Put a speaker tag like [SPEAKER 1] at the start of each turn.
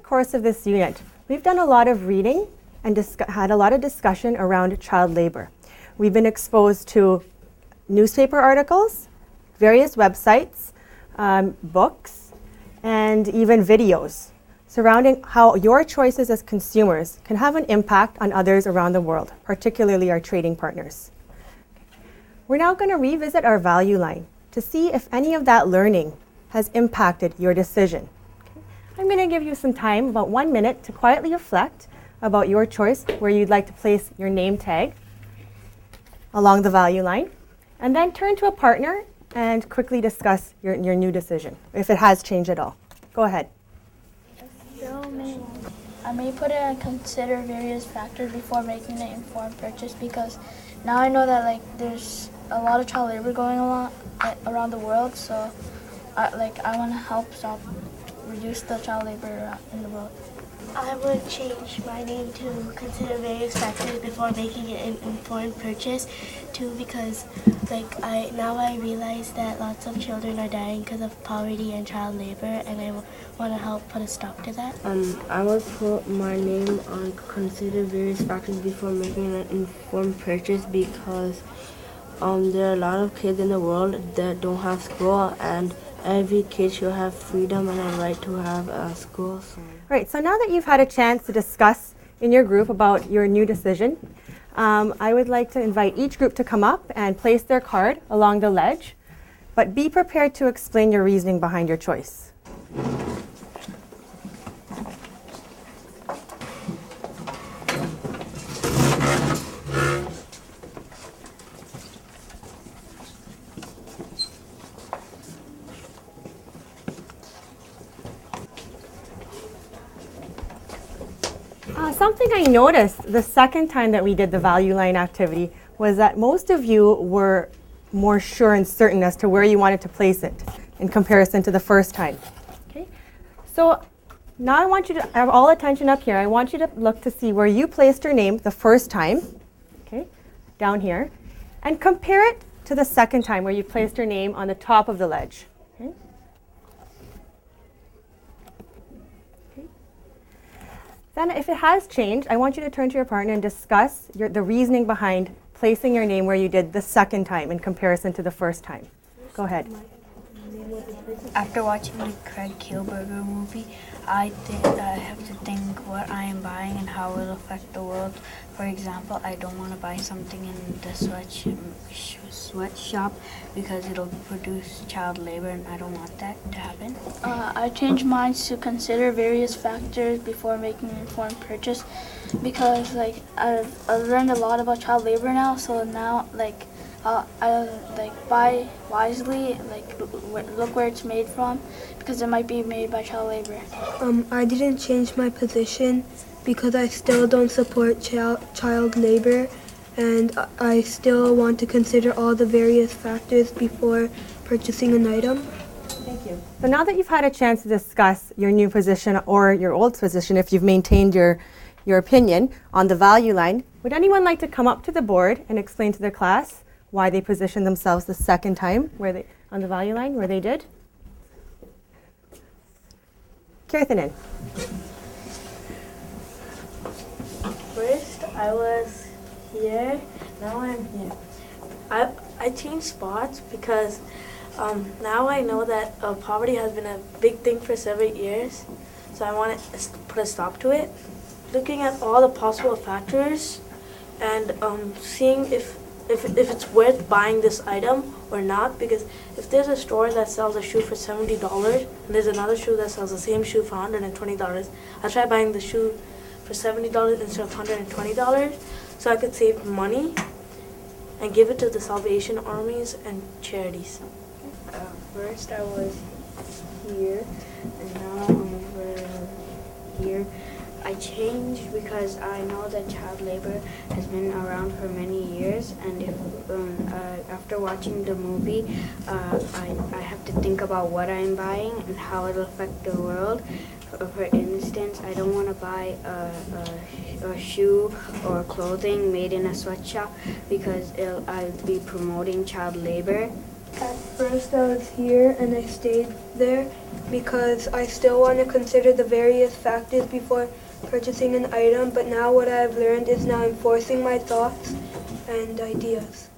[SPEAKER 1] course of this unit, we've done a lot of reading and had a lot of discussion around child labor. We've been exposed to newspaper articles, various websites, books, and even videos surrounding how your choices as consumers can have an impact on others around the world, particularly our trading partners. We're now going to revisit our value line to see if any of that learning has impacted your decision. Okay. I'm going to give you some time, about 1 minute, to quietly reflect about your choice, where you'd like to place your name tag along the value line, and then turn to a partner and quickly discuss your new decision, if it has changed at all. Go ahead.
[SPEAKER 2] I may put it and consider various factors before making an informed purchase, because now I know that there's a lot of child labor going on around the world, so I want to help reduce the child labor in the world.
[SPEAKER 3] I would change my name to consider various factors before making an informed purchase too, because now I realize that lots of children are dying because of poverty and child labor, and I want to help put a stop to that.
[SPEAKER 4] I would put my name on consider various factors before making an informed purchase, because there are a lot of kids in the world that don't have school, and every kid should have freedom and a right to have a school.
[SPEAKER 1] Right, so now that you've had a chance to discuss in your group about your new decision, I would like to invite each group to come up and place their card along the ledge, but be prepared to explain your reasoning behind your choice. Something I noticed the second time that we did the value line activity was that most of you were more sure and certain as to where you wanted to place it in comparison to the first time. Okay, so now I want you to have all attention up here. I want you to look to see where you placed your name the first time, okay, down here, and compare it to the second time where you placed your name on the top of the ledge. Okay. Then if it has changed, I want you to turn to your partner and discuss the reasoning behind placing your name where you did the second time in comparison to the first time. Go ahead.
[SPEAKER 5] After watching the Craig Kielburger movie, I have to think what I am buying and how it will affect the world. For example, I don't want to buy something in the sweatshop because it'll produce child labor, and I don't want that to happen.
[SPEAKER 2] I changed mine to consider various factors before making an informed purchase, because I've learned a lot about child labor now. So now I buy wisely, look where it's made from, because it might be made by child labor.
[SPEAKER 6] I didn't change my position because I still don't support child labor, and I still want to consider all the various factors before purchasing an item.
[SPEAKER 1] Thank you. So now that you've had a chance to discuss your new position or your old position, if you've maintained your opinion on the value line, would anyone like to come up to the board and explain to the class why they positioned themselves the second time on the value line where they did? Kirthanen.
[SPEAKER 7] First, I was here. Now I'm here. I changed spots because now I know that poverty has been a big thing for several years. So I want to put a stop to it. Looking at all the possible factors and seeing if it's worth buying this item or not, because if there's a store that sells a shoe for $70 and there's another shoe that sells the same shoe for $120, I'll try buying the shoe for $70 instead of $120 so I could save money and give it to the Salvation Armies and charities.
[SPEAKER 4] First I was here, and now I'm over here. I changed because I know that child labor has been around for many years, and if after watching the movie, I have to think about what I'm buying and how it'll affect the world. For instance, I don't want to buy a shoe or clothing made in a sweatshop because I'll be promoting child labor.
[SPEAKER 6] first I was here and I stayed there because I still want to consider the various factors before purchasing an item, but now what I've learned is now enforcing my thoughts and ideas.